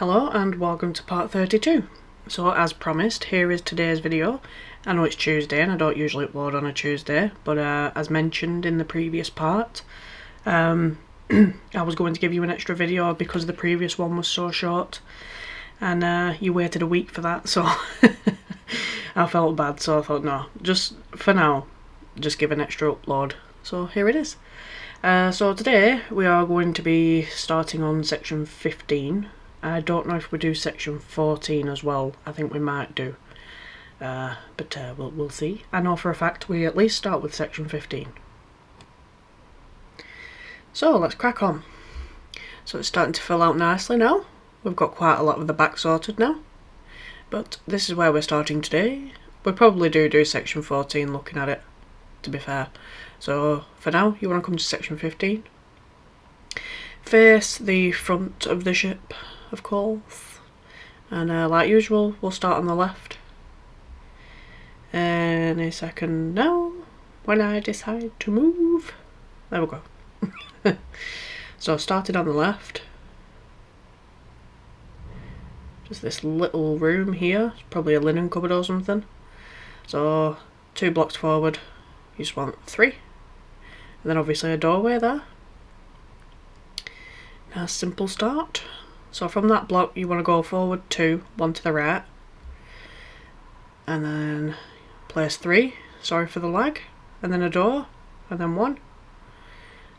Hello and welcome to part 32. So as promised, here is today's video. I know it's Tuesday and I don't usually upload on a Tuesday, but as mentioned in the previous part, I was going to give you an extra video because the previous one was so short and you waited a week for that, so I felt bad, so I thought no, just for now, just give an extra upload. So here it is. So today we are going to be starting on section 15. I don't know if we do section 14 as well. I think we might do, but we'll see. I know for a fact we at least start with section 15. So let's crack on. So it's starting to fill out nicely now. We've got quite a lot of the back sorted now, but this is where we're starting today. We'll probably do section 14 looking at it, to be fair. So for now, you want to come to section 15. Face the front of the ship, of course, and like usual we'll start on the left. Any second now when I decide to move. There we go. So started on the left, just this little room here, it's probably a linen cupboard or something. So 2 blocks forward you just want 3, and then obviously a doorway there. Now simple start. So from that block you want to go forward 2, 1 to the right, and then place 3, sorry for the lag, and then a door, and then 1,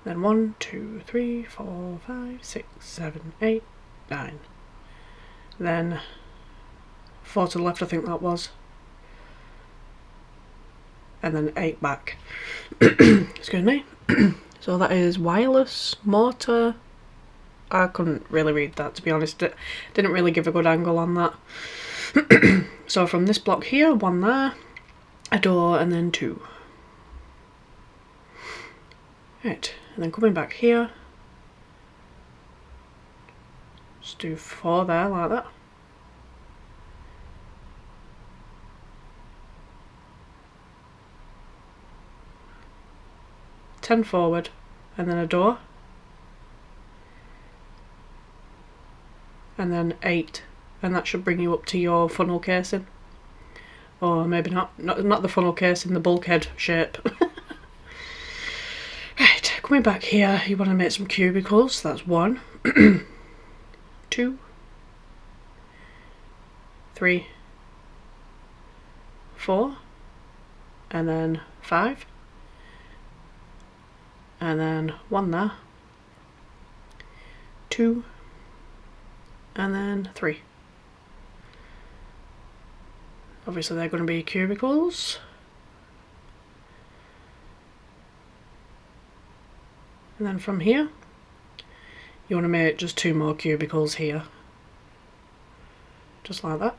then 1, 2, 3, 4, 5, 6, 7, 8, 9, then 4 to the left I think that was, and then 8 back. Excuse me. So that is wireless motor. I couldn't really read that, to be honest. It didn't really give a good angle on that. So from this block here, 1 there, a door, and then 2. Right, and then coming back here, just do 4 there, like that. Ten forward, and then a door. And then 8, and that should bring you up to your funnel casing, or maybe not the funnel casing, the bulkhead shape. Right, coming back here you want to make some cubicles. That's 1, 2, 3, 4, and then 5, and then 1 there, 2, and then 3. Obviously they're going to be cubicles. And then from here you want to make just 2 more cubicles here, just like that.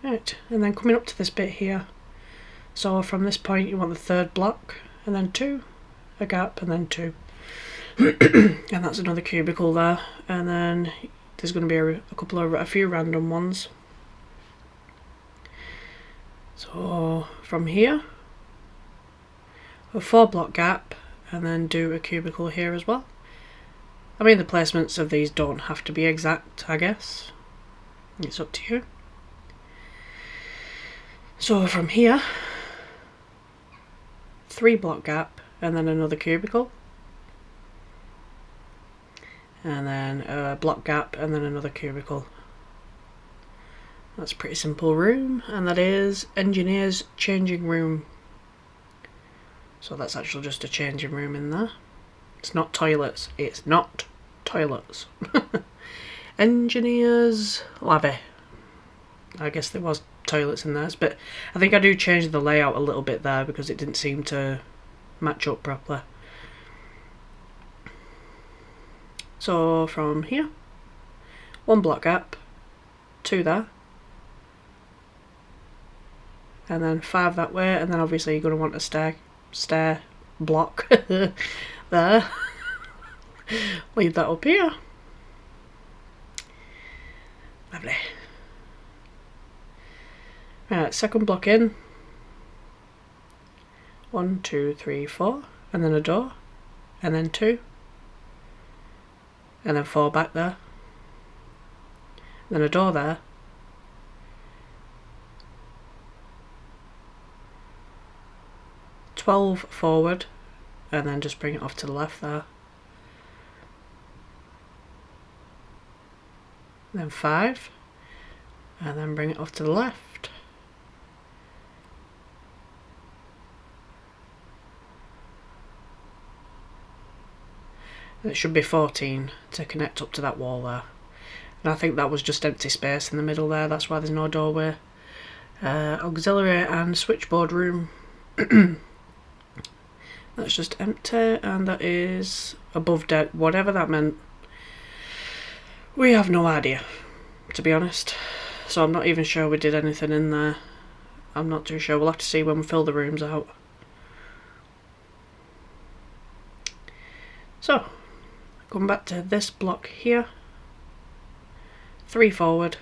Right, and then coming up to this bit here, so from this point you want the 3rd block, and then 2, a gap, and then 2. And that's another cubicle there, and then there's going to be a few random ones. So from here, a 4 block gap, and then do a cubicle here as well. I mean, the placements of these don't have to be exact, I guess. It's up to you. So from here, 3 block gap, and then another cubicle. And then a block gap, and then another cubicle. That's a pretty simple room, and that is engineer's changing room. So that's actually just a changing room in there. It's not toilets. It's not toilets. Engineer's lavvy. I guess there was toilets in there, but I think I do change the layout a little bit there because it didn't seem to match up properly. So from here, 1 block gap, 2 there, and then 5 that way, and then obviously you're going to want a stair block there. Leave that up here. Lovely. Right, 2nd block in, 1, 2, 3, 4, and then a door, and then 2, and then 4 back there, then a door there, "12" forward, and then just bring it off to the left there, then 5, and then bring it off to the left, and it should be 14 to connect up to that wall there. And I think that was just empty space in the middle there, that's why there's no doorway. Auxiliary and switchboard room. That's just empty, and that is above deck, whatever that meant. We have no idea, to be honest. So I'm not even sure we did anything in there. I'm not too sure. We'll have to see when we fill the rooms out. So, come back to this block here. 3 forward.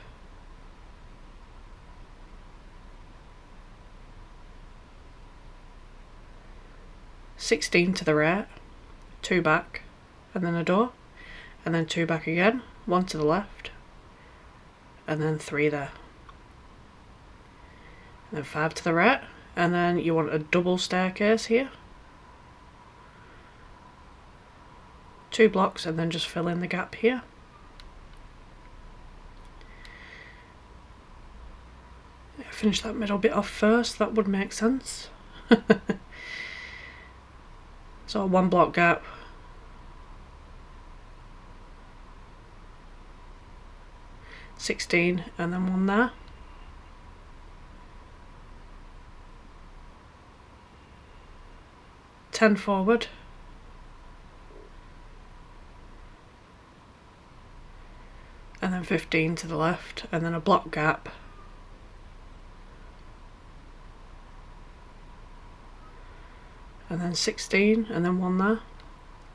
16 to the right, 2 back, and then a door, and then 2 back again, 1 to the left, and then 3 there, and then 5 to the right, and then you want a double staircase here, 2 blocks, and then just fill in the gap here. Finish that middle bit off first, that would make sense. So 1 block gap, (16) and then 1 there, (10) forward, and then 15 to the left, and then a block gap, and then 16, and then 1 there.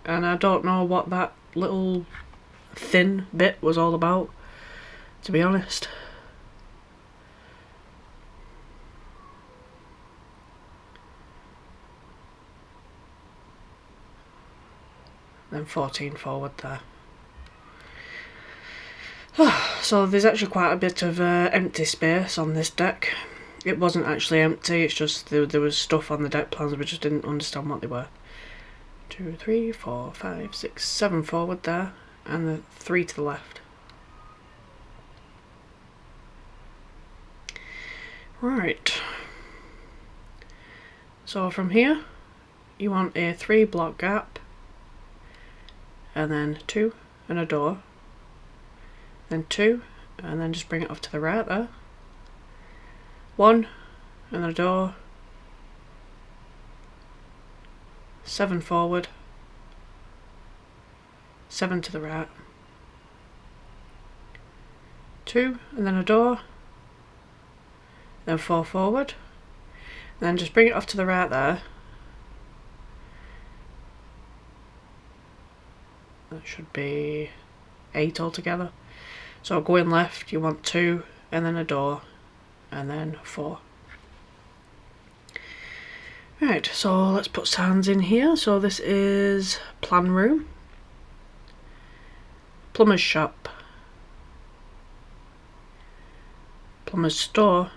And I don't know what that little thin bit was all about, to be honest. Then 14 forward there. So there's actually quite a bit of empty space on this deck. It wasn't actually empty, it's just there was stuff on the deck plans, we just didn't understand what they were. 2, 3, 4, 5, 6, 7 forward there, and the 3 to the left. Right. So from here, you want a 3 block gap, and then 2 and a door, then 2, and then just bring it off to the right there. 1 and a door, 7 forward, 7 to the right, 2 and then a door, then 4 forward, and then just bring it off to the right there. That should be 8 altogether. So going left, you want 2 and then a door, and then 4. Right, so let's put signs in here. So this is plan room, plumber's shop, plumber's store,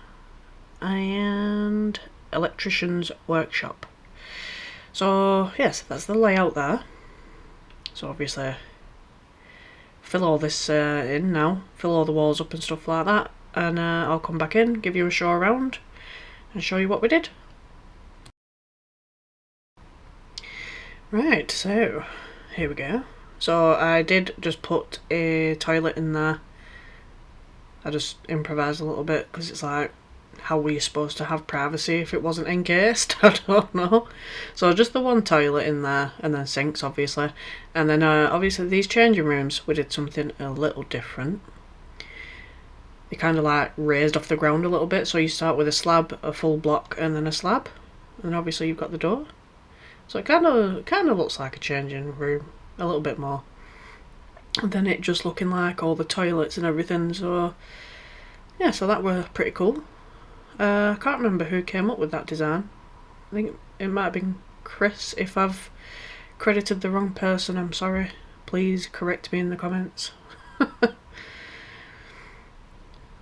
and electrician's workshop. So yes, that's the layout there. So obviously fill all this in now, fill all the walls up and stuff like that, and I'll come back in, give you a show around and show you what we did. Right, so here we go. So I did just put a toilet in there. I just improvised a little bit because it's like, how were you supposed to have privacy if it wasn't encased? I don't know. So just the 1 toilet in there, and then sinks obviously, and then obviously these changing rooms, we did something a little different. They kind of like raised off the ground a little bit, so you start with a slab, a full block, and then a slab, and obviously you've got the door. So it kind of looks like a changing room a little bit more, and then it just looking like all the toilets and everything. So yeah, so that were pretty cool. I can't remember who came up with that design. I think it might have been Chris. If I've credited the wrong person, I'm sorry. Please please correct me in the comments.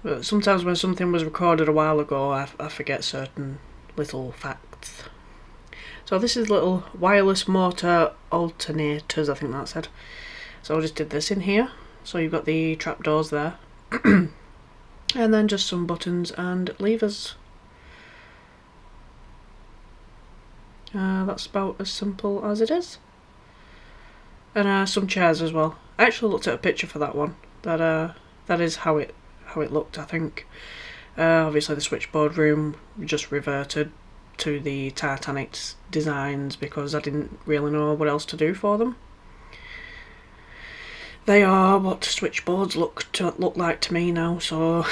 But sometimes when something was recorded a while ago, I forget certain little facts. So this is little wireless motor alternators, I think that's it. So I just did this in here. So you've got the trapdoors there. And then just some buttons and levers. That's about as simple as it is. And some chairs as well. I actually looked at a picture for that one. That is how it looked, I think. Obviously the switchboard room just reverted to the Titanic's designs because I didn't really know what else to do for them. They are what switchboards look like to me now, so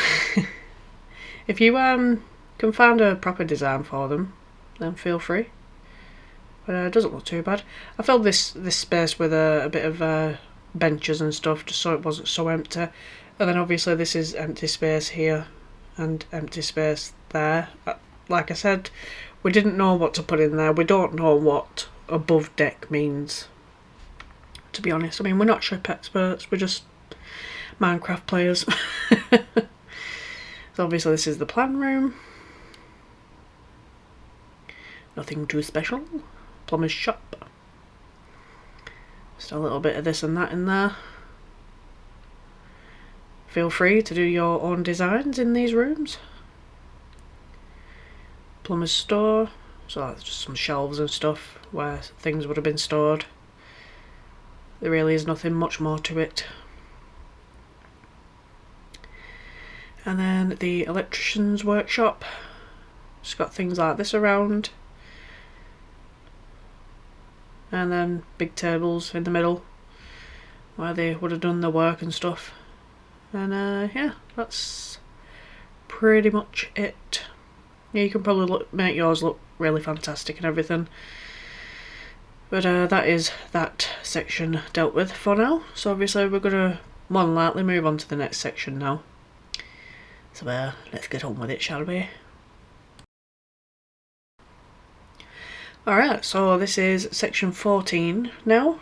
if you can find a proper design for them, then feel free. But it doesn't look too bad. I filled this space with a bit of benches and stuff just so it wasn't so empty. And then obviously this is empty space here and empty space there. Like I said, we didn't know what to put in there. We don't know what above deck means, to be honest. I mean, we're not ship experts, we're just Minecraft players. So obviously this is the plan room. Nothing too special. Plumber's shop. Just a little bit of this and that in there. Feel free to do your own designs in these rooms. Plumber's store. So that's just some shelves and stuff where things would have been stored. There really is nothing much more to it. And then the electrician's workshop. Just got things like this around. And then big tables in the middle where they would have done the work and stuff. And yeah, that's pretty much it. Yeah, you can probably make yours look really fantastic and everything. But that is that section dealt with for now. So obviously we're going to more than likely move on to the next section now. So let's get on with it, shall we? Alright, so this is section 14 now,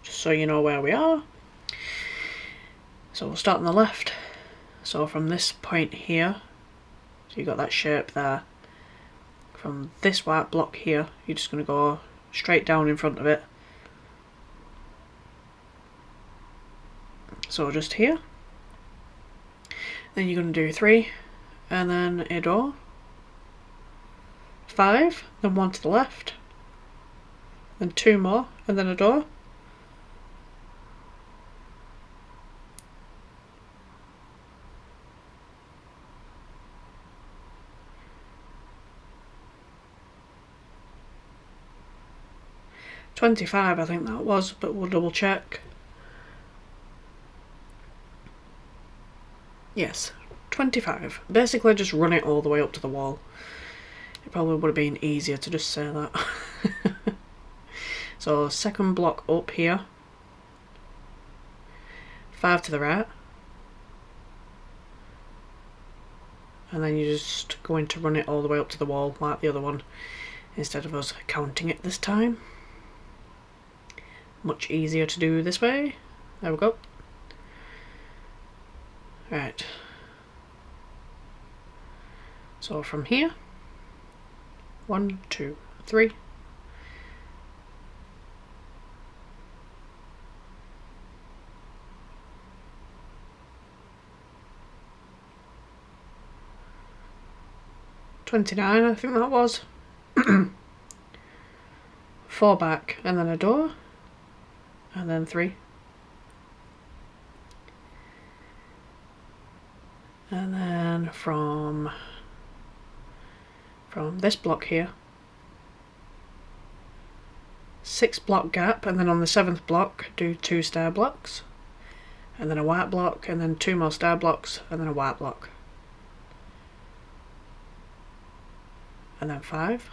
just so you know where we are. So we'll start on the left. So from this point here, so you got that shape there. From this white block here, you're just going to go straight down in front of it. So just here. Then you're going to do 3, and then a door. 5, then 1 to the left, then 2 more, and then a door. $25, I think that was, but we'll double check. Yes, 25. Basically just run it all the way up to the wall. It probably would have been easier to just say that. So second block up here. 5 to the right. And then you're just going to run it all the way up to the wall like the other one, instead of us counting it this time. Much easier to do this way. There we go. Right. So from here, 1, 2, 3. $29, I think that was. 4 back, and then a door, and then 3. And then from this block here, 6 block gap, and then on the 7th block do 2 stair blocks, and then a white block, and then 2 more stair blocks, and then a white block, and then 5,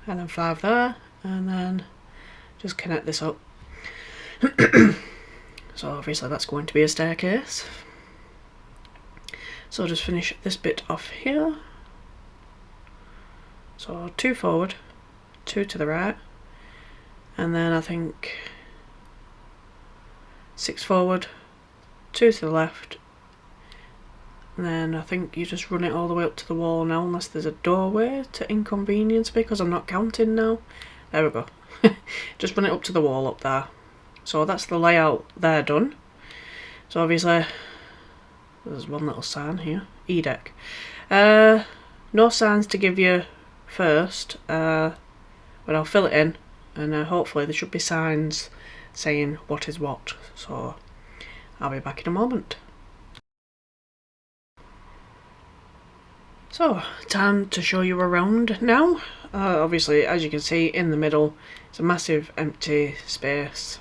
and then 5 there, and then just connect this up. So obviously that's going to be a staircase. So I'll just finish this bit off here. So 2 forward, 2 to the right, and then I think 6 forward, 2 to the left, and then I think you just run it all the way up to the wall now, unless there's a doorway to inconvenience me because I'm not counting now. There we go. Just run it up to the wall up there. So that's the layout there done. So obviously there's one little sign here, E-deck. No signs to give you first, but I'll fill it in, and hopefully there should be signs saying what is what. So I'll be back in a moment. So, time to show you around now. Obviously, as you can see, in the middle it's a massive empty space.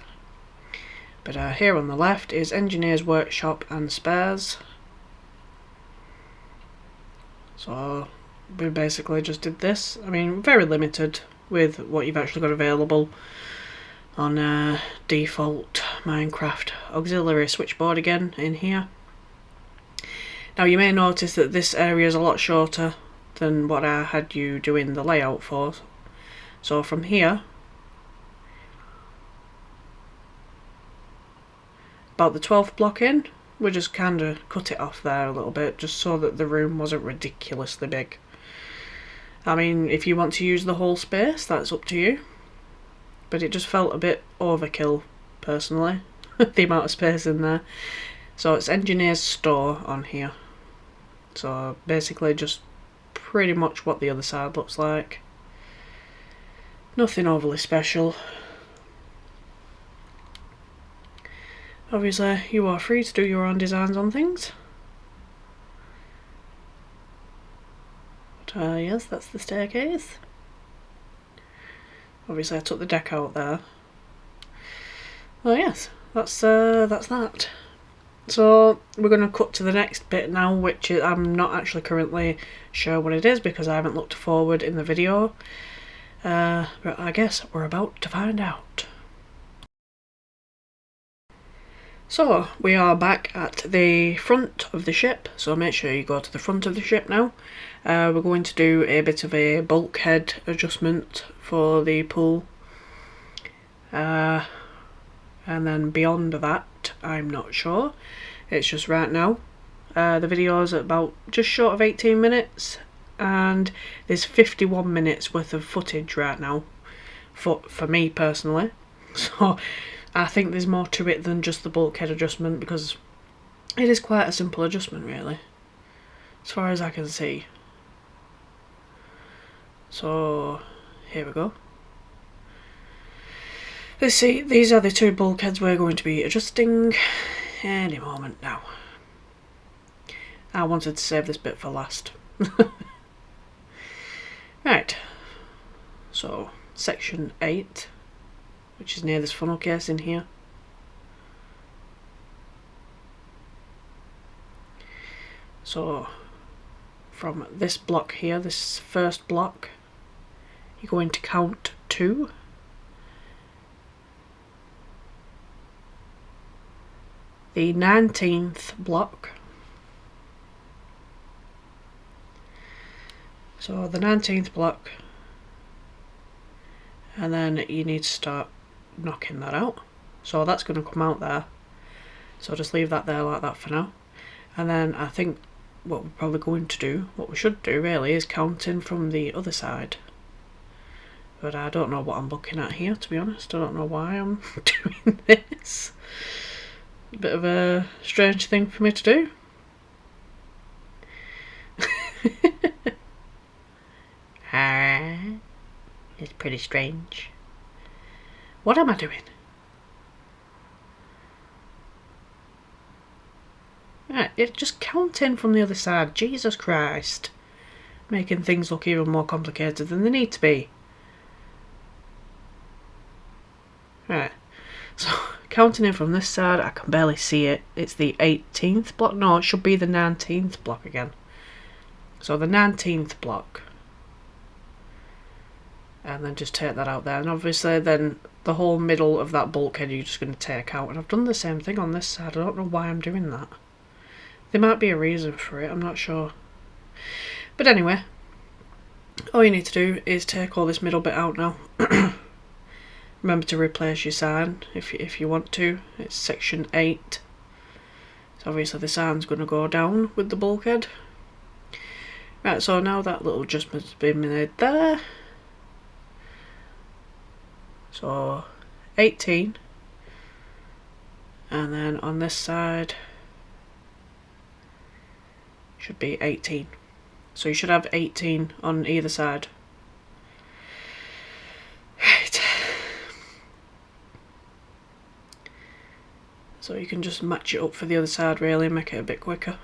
But here on the left is Engineer's Workshop and Spares. So we basically just did this. I mean, very limited with what you've actually got available on default Minecraft auxiliary switchboard again in here. Now you may notice that this area is a lot shorter than what I had you doing the layout for. So from here, about the 12th block in, we just kind of cut it off there a little bit, just so that the room wasn't ridiculously big. I mean, if you want to use the whole space, that's up to you. But it just felt a bit overkill, personally, the amount of space in there. So it's Engineer's Store on here. So basically just pretty much what the other side looks like. Nothing overly special. Obviously you are free to do your own designs on things. But yes, that's the staircase. Obviously I took the deck out there. Well yes, that's that. So we're going to cut to the next bit now, which is, I'm not actually currently sure what it is because I haven't looked forward in the video. But I guess we're about to find out. So we are back at the front of the ship, so make sure you go to the front of the ship now. We're going to do a bit of a bulkhead adjustment for the pool. And then beyond that, I'm not sure. It's just right now. The video is about just short of 18 minutes, and there's 51 minutes worth of footage right now for me personally. So I think there's more to it than just the bulkhead adjustment, because it is quite a simple adjustment really, as far as I can see. So here we go. Let's see, these are the two bulkheads we're going to be adjusting any moment now. I wanted to save this bit for last. Right, so section 8, which is near this funnel case in here. So from this block here, this first block, you're going to count 2. The 19th block. So the 19th block, and then you need to start knocking that out. So that's going to come out there. So just leave that there like that for now. And then I think what we're probably going to do, what we should do really, is count in from the other side. But I don't know what I'm looking at here, to be honest. I don't know why I'm doing this. Bit of a strange thing for me to do. It's pretty strange. What am I doing? Right, just count in from the other side. Jesus Christ. Making things look even more complicated than they need to be. Right, so counting in from this side, I can barely see it. It's the 18th block. No, it should be the 19th block again. So the 19th block. And then just take that out there. And obviously then the whole middle of that bulkhead you're just going to take out. And I've done the same thing on this side. I don't know why I'm doing that. There might be a reason for it, I'm not sure. But anyway, all you need to do is take all this middle bit out now. Remember to replace your sign if you want to. It's section 8. So obviously the sign's going to go down with the bulkhead. Right, so now that little adjustment's been made there. So 18. And then on this side should be 18. So you should have 18 on either side. Right. So you can just match it up for the other side really and make it a bit quicker.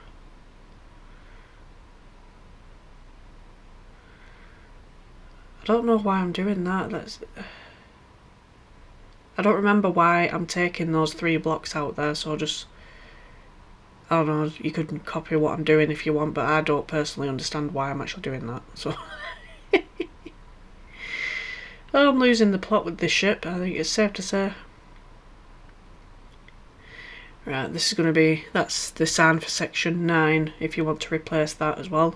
I don't know why I'm doing that. I don't remember why I'm taking those 3 blocks out there, so just, I don't know, you could copy what I'm doing if you want, but I don't personally understand why I'm actually doing that, so. Oh, I'm losing the plot with this ship, I think it's safe to say. Right, this is going to be, that's the sign for section 9, if you want to replace that as well.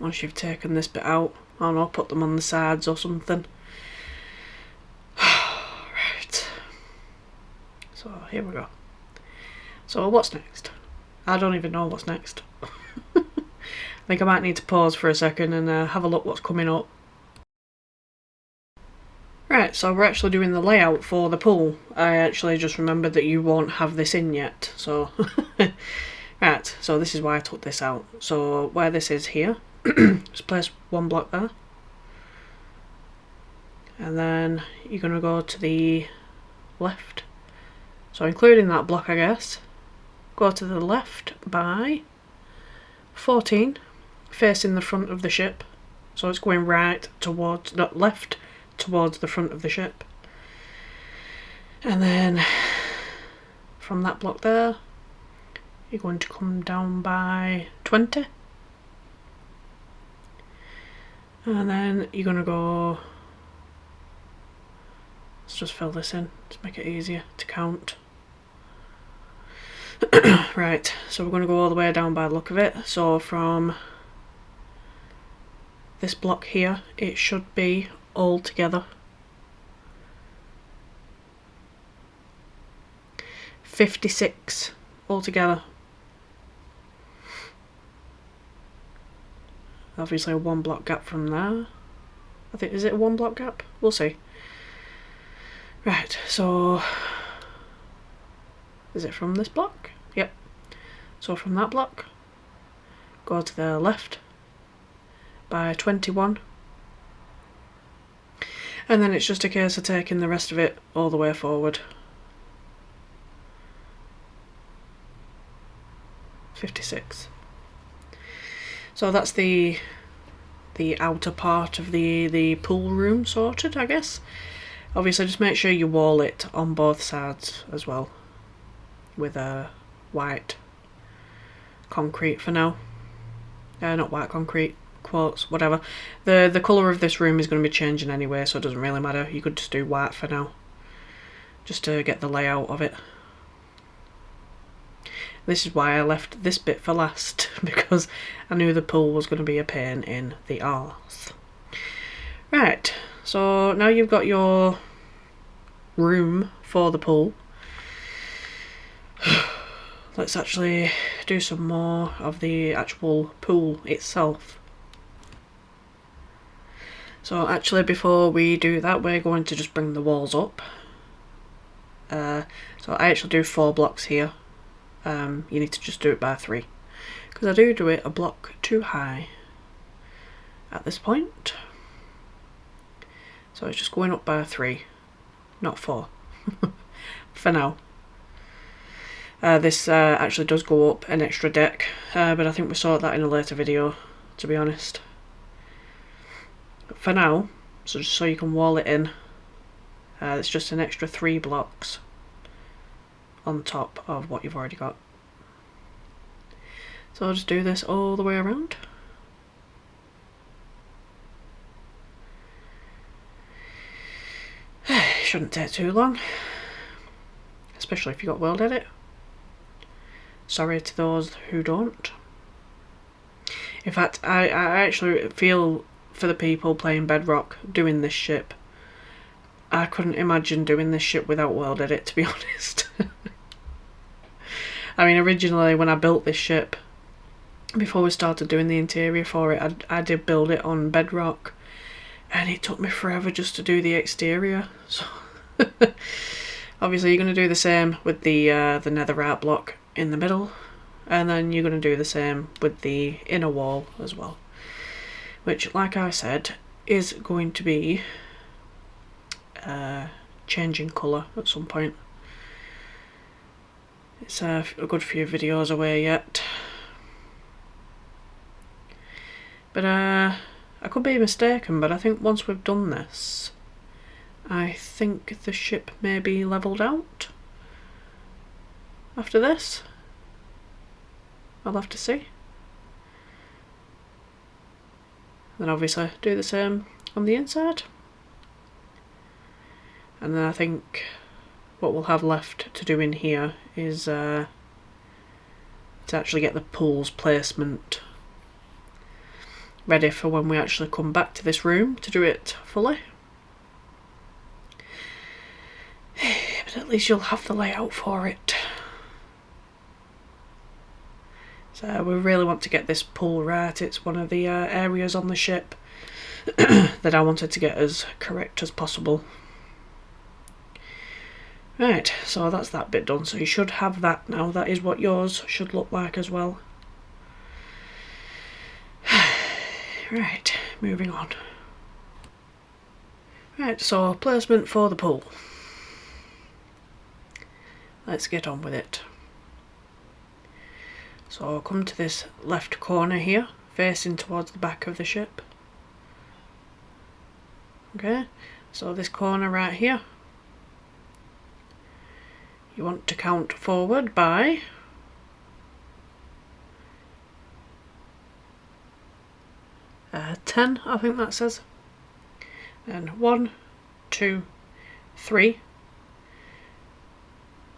Once you've taken this bit out, I don't know, put them on the sides or something. Right. So here we go. So what's next? I don't even know what's next. I think I might need to pause for a second and have a look what's coming up. Right, so we're actually doing the layout for the pool. I actually just remembered that you won't have this in yet, so... Right, so this is why I took this out. So where this is here, just place 1 block there. And then you're going to go to the left. So including that block, I guess. Go to the left by 14, facing the front of the ship. So it's going right towards, not left, towards the front of the ship. And then from that block there, you're going to come down by 20. And then you're going to go, let's just fill this in to make it easier to count. Right, so we're going to go all the way down by the look of it. So from this block here, it should be all together 56 altogether. Obviously a 1 block gap from there. I think, is it a 1 block gap? We'll see. Right, so is it from this block? Yep. So from that block, go to the left by 21. And then it's just a case of taking the rest of it all the way forward. 56. So that's the outer part of the pool room sorted, I guess. Obviously just make sure you wall it on both sides as well with a white concrete for now. Not white concrete, quartz, whatever. The colour of this room is going to be changing anyway, so it doesn't really matter. You could just do white for now, just to get the layout of it. This is why I left this bit for last, because I knew the pool was going to be a pain in the arse. Right, so now you've got your room for the pool. Let's actually do some more of the actual pool itself. So actually before we do that, we're going to just bring the walls up. So I actually do 4 blocks here. You need to just do it by 3, because I do it a block too high at this point. So it's just going up by 3, not 4 for now. This actually does go up an extra deck, but I think we saw that in a later video, to be honest. But for now, so just so you can wall it in, it's just an extra 3 blocks on top of what you've already got. So I'll just do this all the way around. Shouldn't take too long, especially if you got World Edit. Sorry to those who don't. In fact, I actually feel for the people playing Bedrock doing this ship. I couldn't imagine doing this ship without World Edit, to be honest. I mean, originally when I built this ship, before we started doing the interior for it, I did build it on bedrock, and it took me forever just to do the exterior. So obviously you're going to do the same with the netherite block in the middle, and then you're going to do the same with the inner wall as well, which, like I said, is going to be changing colour at some point. It's a good few videos away yet, but I could be mistaken, but I think once we've done this, I think the ship may be levelled out after this. I'll have to see. Then obviously do the same on the inside. And then I think what we'll have left to do in here is to actually get the pool's placement ready for when we actually come back to this room to do it fully. But at least you'll have the layout for it. So we really want to get this pool right. It's one of the areas on the ship that I wanted to get as correct as possible. Right, so that's that bit done. So you should have that now. That is what yours should look like as well. Right, moving on. Right, so placement for the pool. Let's get on with it. So I'll come to this left corner here, facing towards the back of the ship. Okay, so this corner right here, you want to count forward by 10, I think that says. And 1, 2, 3.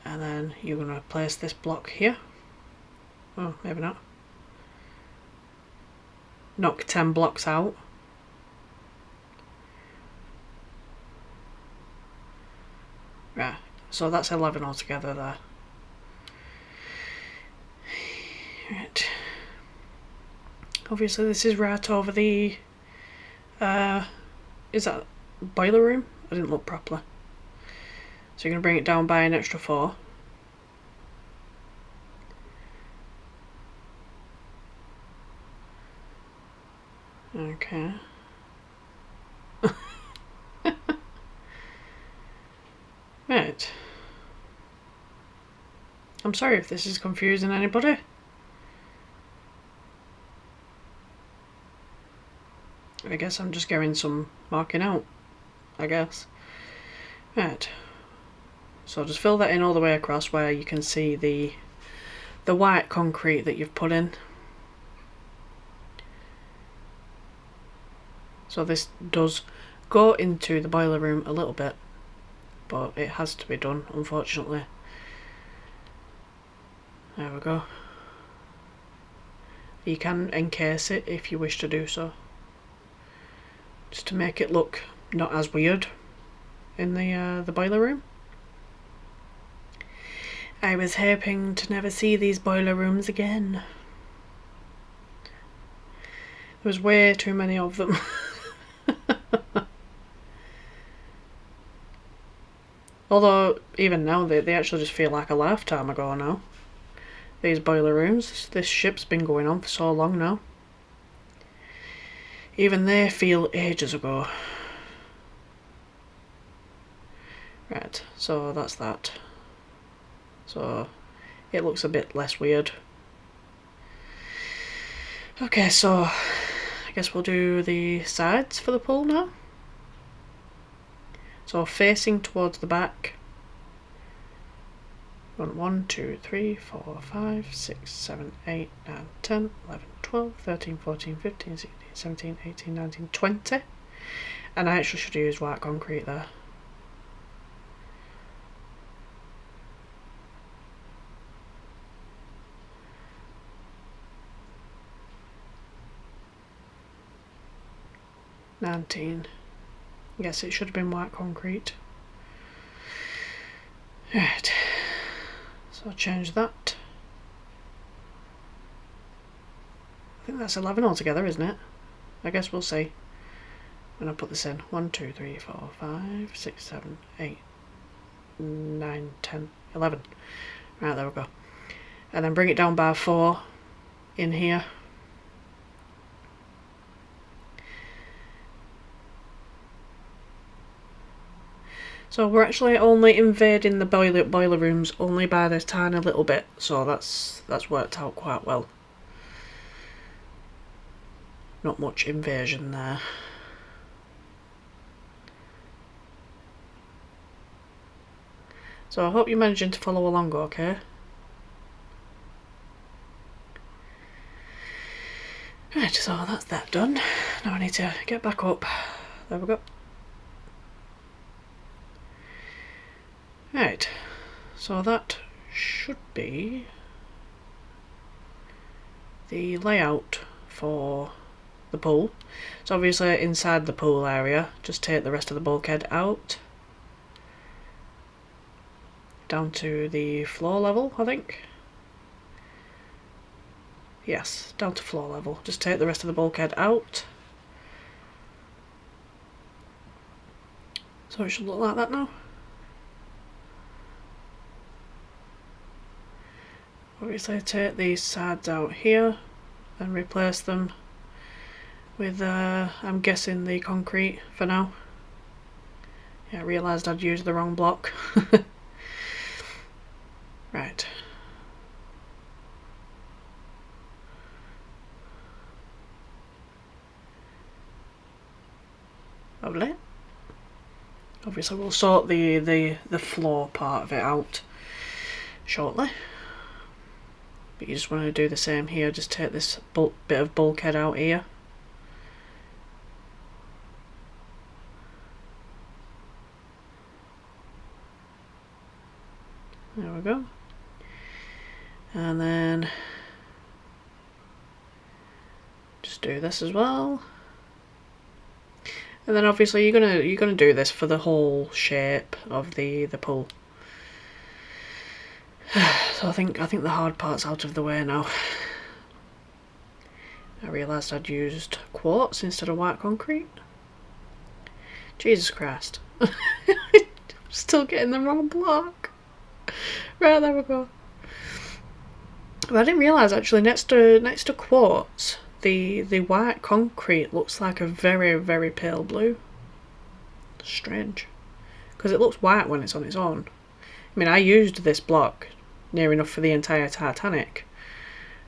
And then you're going to place this block here. Oh, maybe not. Knock 10 blocks out. Right, so that's 11 altogether there. Right. Obviously this is right over the... is that boiler room? I didn't look properly. So you're going to bring it down by an extra 4. Okay. Right. I'm sorry if this is confusing anybody. I guess I'm just getting some marking out, I guess. Right. So just fill that in all the way across where you can see the white concrete that you've put in. So this does go into the boiler room a little bit, but it has to be done, unfortunately. There we go. You can encase it if you wish to do so, just to make it look not as weird in the boiler room. I was hoping to never see these boiler rooms again. There was way too many of them. Although, even now, they actually just feel like a lifetime ago now. These boiler rooms. This ship's been going on for so long now. Even they feel ages ago. Right, so that's that. So, it looks a bit less weird. Okay, so I guess we'll do the sides for the pool now. So facing towards the back, 1, 2, 3, 4, 5, 6, 7, 8, 9, 10, 11, 12, 13, 14, 15, 16, 17, 18, 19, 20. And I actually should use white concrete there. I guess it should have been white concrete. Right, so I'll change that. I think that's 11 altogether, isn't it? I guess we'll see when I put this in. 1, 2, 3, 4, 5, 6, 7, 8, 9, 10, 11. Right, there we go. And then bring it down by 4 in here. So we're actually only invading the boiler rooms only by this tiny little bit, so that's worked out quite well. Not much invasion there. So I hope you're managing to follow along okay. Right, so that's that done. Now I need to get back up. There we go. Right, so that should be the layout for the pool. So obviously inside the pool area, just take the rest of the bulkhead out. Down to the floor level, I think. Yes, down to floor level. Just take the rest of the bulkhead out. So it should look like that now. Obviously take these sides out here and replace them with, I'm guessing, the concrete for now. Yeah, I realised I'd used the wrong block. Right. Lovely. Obviously we'll sort the floor part of it out shortly. But you just want to do the same here, just take this bit of bulkhead out here. There we go. And then just do this as well. And then obviously you're gonna do this for the whole shape of the pool. So I think the hard part's out of the way now. I realised I'd used quartz instead of white concrete. Jesus Christ. I'm still getting the wrong block. Right, there we go. But I didn't realise actually next to quartz, the white concrete looks like a very, very pale blue. Strange. Because it looks white when it's on its own. I mean, I used this block near enough for the entire Titanic,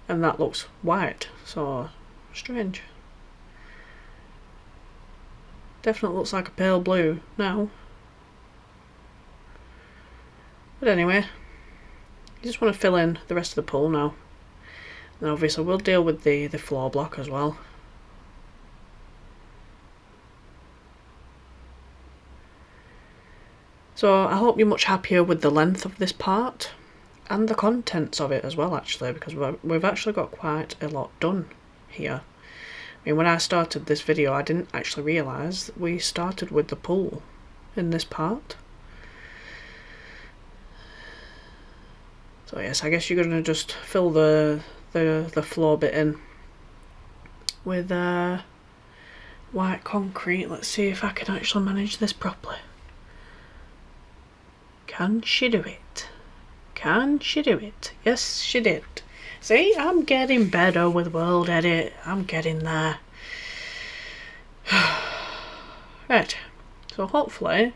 and that looks white, so strange. Definitely looks like a pale blue now. But anyway, you just want to fill in the rest of the pool now. And obviously we'll deal with the floor block as well. So I hope you're much happier with the length of this part and the contents of it as well, actually, because we've actually got quite a lot done here. I mean, when I started this video, I didn't actually realise that we started with the pool in this part. So yes, I guess you're going to just fill the floor bit in with white concrete. Let's see if I can actually manage this properly. Can she do it? Can she do it? Yes, she did. See, I'm getting better with World Edit. I'm getting there. Right, so hopefully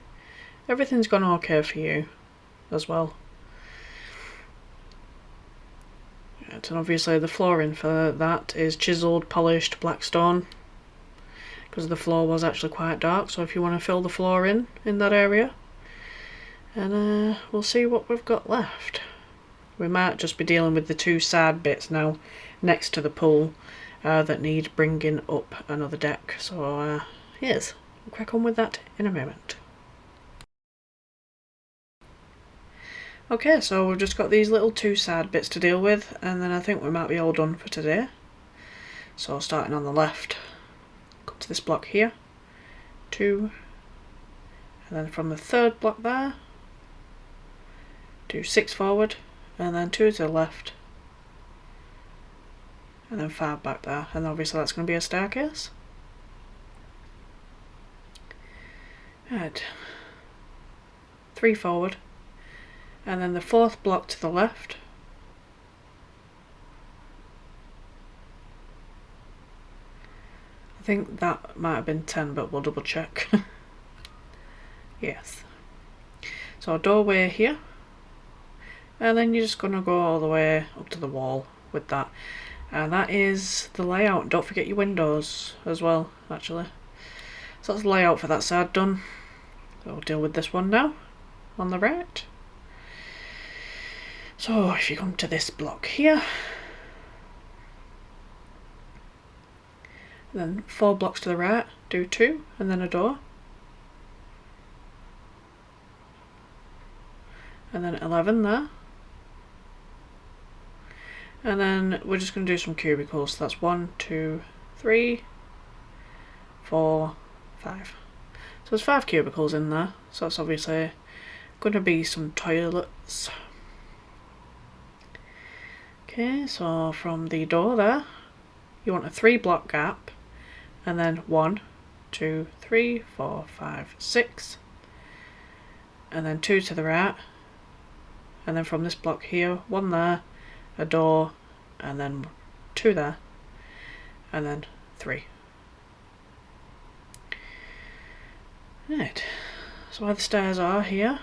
everything's gone okay for you as well. Right, and obviously the flooring for that is chiselled, polished black stone, because the floor was actually quite dark. So if you want to fill the floor in that area, and we'll see what we've got left. We might just be dealing with the two side bits now next to the pool that need bringing up another deck. So yes, we'll crack on with that in a moment. Okay, so we've just got these little two side bits to deal with, and then I think we might be all done for today. So starting on the left, come to this block here, 2, And then from the third block there, do 6 forward, and then 2 to the left, and then 5 back there, and obviously that's going to be a staircase. Right, 3 forward, and then the 4th block to the left, I think that might have been 10, but we'll double check. Yes. So a doorway here, and then you're just going to go all the way up to the wall with that. And that is the layout. Don't forget your windows as well, actually. So that's the layout for that side done. So we'll deal with this one now, on the right. So if you come to this block here, then 4 blocks to the right, do 2, and then a door. And then 11 there. And then we're just going to do some cubicles. So that's 1, 2, 3, 4, 5. So there's 5 cubicles in there. So that's obviously going to be some toilets. Okay, so from the door there, you want a 3 block gap. And then 1, 2, 3, 4, 5, 6. And then 2 to the right. And then from this block here, 1 there, a door, and then 2 there, and then 3. Right, so where the stairs are here,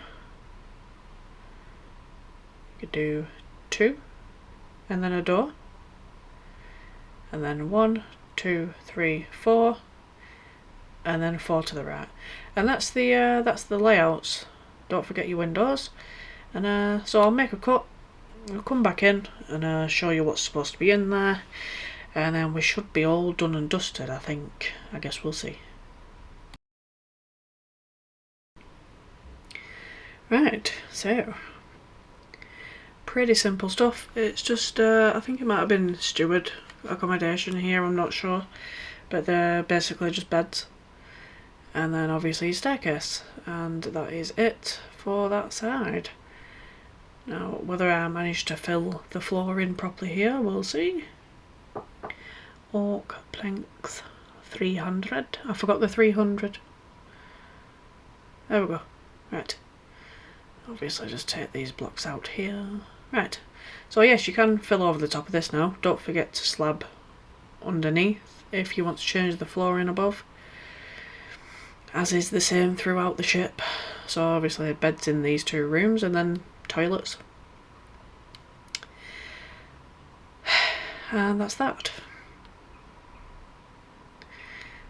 you could do 2, and then a door, and then 1, 2, 3, 4, and then 4 to the right. And that's the layouts. Don't forget your windows. And so I'll make a cut, I'll come back in and show you what's supposed to be in there, and then we should be all done and dusted, I think. I guess we'll see. Right, so pretty simple stuff. It's just I think it might have been steward accommodation here, I'm not sure, but they're basically just beds, and then obviously a staircase, and that is it for that side. Now, whether I manage to fill the floor in properly here, we'll see. Oak planks, 300. I forgot the 300. There we go. Right. Obviously just take these blocks out here. Right. So yes, you can fill over the top of this now. Don't forget to slab underneath if you want to change the flooring above. As is the same throughout the ship. So obviously beds in these 2 rooms, and then toilets. And that's that.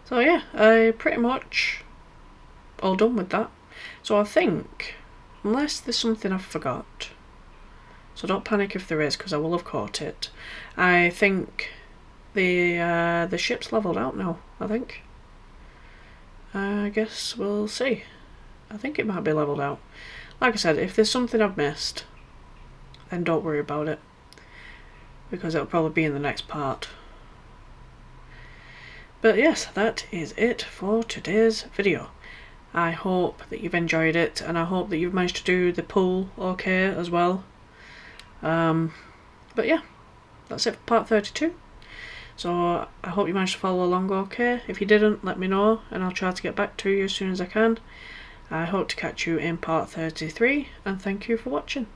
So yeah, I pretty much all done with that. So I think, unless there's something I've forgot, so don't panic if there is, because I will have caught it, I think the ship's leveled out now, I think. I guess we'll see. I think it might be leveled out. Like I said, if there's something I've missed, then don't worry about it, because it'll probably be in the next part. But yes, that is it for today's video. I hope that you've enjoyed it, and I hope that you've managed to do the pool okay as well. But yeah, that's it for part 32. So I hope you managed to follow along okay. If you didn't, let me know, and I'll try to get back to you as soon as I can. I hope to catch you in part 33, and thank you for watching.